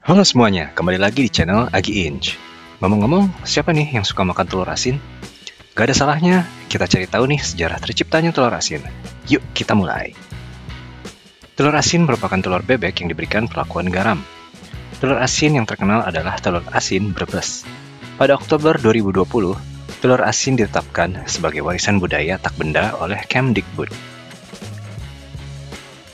Halo semuanya, kembali lagi di channel Agi Inch. Ngomong-ngomong, siapa nih yang suka makan telur asin? Gak ada salahnya, kita cari tahu nih sejarah terciptanya telur asin. Yuk, kita mulai. Telur asin merupakan telur bebek yang diberikan perlakuan garam. Telur asin yang terkenal adalah telur asin Brebes. Pada Oktober 2020, telur asin ditetapkan sebagai warisan budaya tak benda oleh Kemdikbud.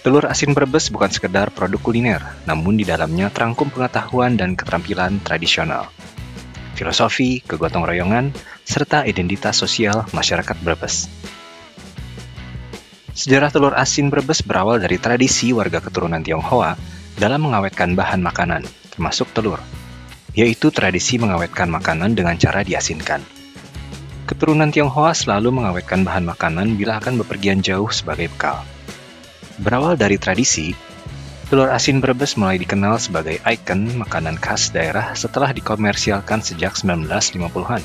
Telur asin Brebes bukan sekedar produk kuliner, namun di dalamnya terangkum pengetahuan dan keterampilan tradisional, filosofi, kegotong royongan, serta identitas sosial masyarakat Brebes. Sejarah telur asin Brebes berawal dari tradisi warga keturunan Tionghoa dalam mengawetkan bahan makanan, termasuk telur, yaitu tradisi mengawetkan makanan dengan cara diasinkan. Keturunan Tionghoa selalu mengawetkan bahan makanan bila akan bepergian jauh sebagai bekal. Berawal dari tradisi, telur asin Brebes mulai dikenal sebagai ikon makanan khas daerah setelah dikomersialkan sejak 1950-an.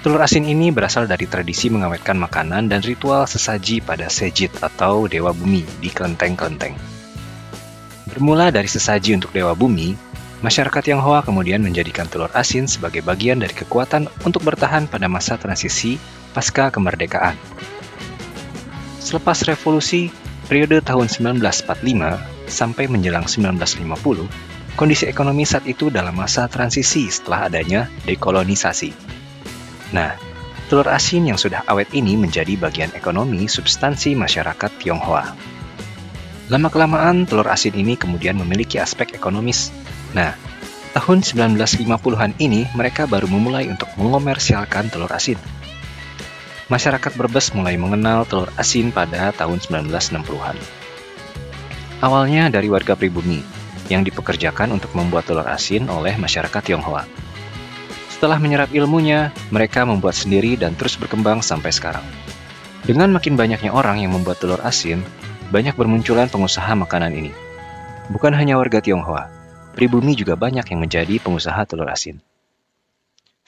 Telur asin ini berasal dari tradisi mengawetkan makanan dan ritual sesaji pada Sejit atau Dewa Bumi di kelenteng-kelenteng. Bermula dari sesaji untuk Dewa Bumi, masyarakat Tionghoa kemudian menjadikan telur asin sebagai bagian dari kekuatan untuk bertahan pada masa transisi pasca kemerdekaan. Selepas revolusi, periode tahun 1945 sampai menjelang 1950, kondisi ekonomi saat itu dalam masa transisi setelah adanya dekolonisasi. Nah, telur asin yang sudah awet ini menjadi bagian ekonomi substansi masyarakat Tionghoa. Lama-kelamaan, telur asin ini kemudian memiliki aspek ekonomis. Nah, tahun 1950-an ini mereka baru memulai untuk mengomersialkan telur asin. Masyarakat Brebes mulai mengenal telur asin pada tahun 1960-an. Awalnya dari warga pribumi, yang dipekerjakan untuk membuat telur asin oleh masyarakat Tionghoa. Setelah menyerap ilmunya, mereka membuat sendiri dan terus berkembang sampai sekarang. Dengan makin banyaknya orang yang membuat telur asin, banyak bermunculan pengusaha makanan ini. Bukan hanya warga Tionghoa, pribumi juga banyak yang menjadi pengusaha telur asin.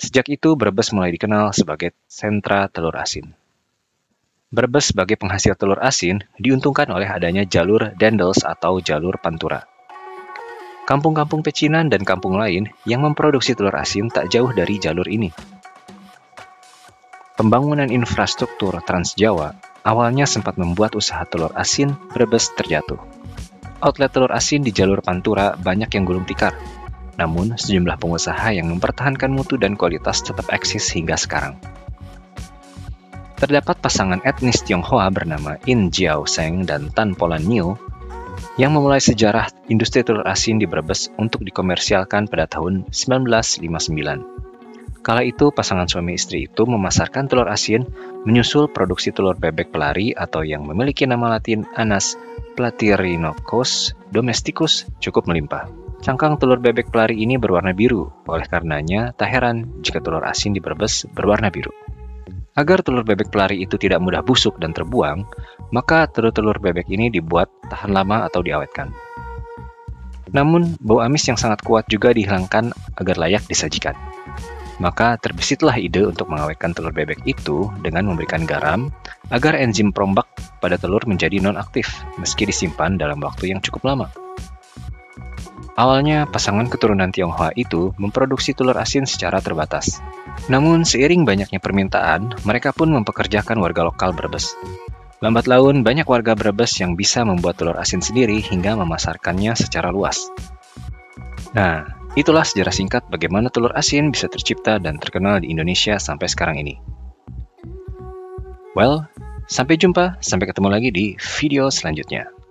Sejak itu, Brebes mulai dikenal sebagai sentra telur asin. Brebes sebagai penghasil telur asin diuntungkan oleh adanya jalur Dendels atau jalur Pantura. Kampung-kampung pecinan dan kampung lain yang memproduksi telur asin tak jauh dari jalur ini. Pembangunan infrastruktur Trans Jawa awalnya sempat membuat usaha telur asin Brebes terjatuh. Outlet telur asin di jalur Pantura banyak yang gulung tikar. Namun, sejumlah pengusaha yang mempertahankan mutu dan kualitas tetap eksis hingga sekarang. Terdapat pasangan etnis Tionghoa bernama In Jiao Seng dan Tan Polan Niu yang memulai sejarah industri telur asin di Brebes untuk dikomersialkan pada tahun 1959. Kala itu, pasangan suami istri itu memasarkan telur asin menyusul produksi telur bebek pelari atau yang memiliki nama latin Anas platyrhinococcus domesticus cukup melimpah. Cangkang telur bebek pelari ini berwarna biru, oleh karenanya tak heran jika telur asin di Brebes berwarna biru. Agar telur bebek pelari itu tidak mudah busuk dan terbuang, maka telur-telur bebek ini dibuat tahan lama atau diawetkan. Namun, bau amis yang sangat kuat juga dihilangkan agar layak disajikan. Maka terbesitlah ide untuk mengawetkan telur bebek itu dengan memberikan garam agar enzim perombak pada telur menjadi non-aktif meski disimpan dalam waktu yang cukup lama. Awalnya, pasangan keturunan Tionghoa itu memproduksi telur asin secara terbatas. Namun, seiring banyaknya permintaan, mereka pun mempekerjakan warga lokal Brebes. Lambat laun, banyak warga Brebes yang bisa membuat telur asin sendiri hingga memasarkannya secara luas. Nah, itulah sejarah singkat bagaimana telur asin bisa tercipta dan terkenal di Indonesia sampai sekarang ini. Well, sampai jumpa, sampai ketemu lagi di video selanjutnya.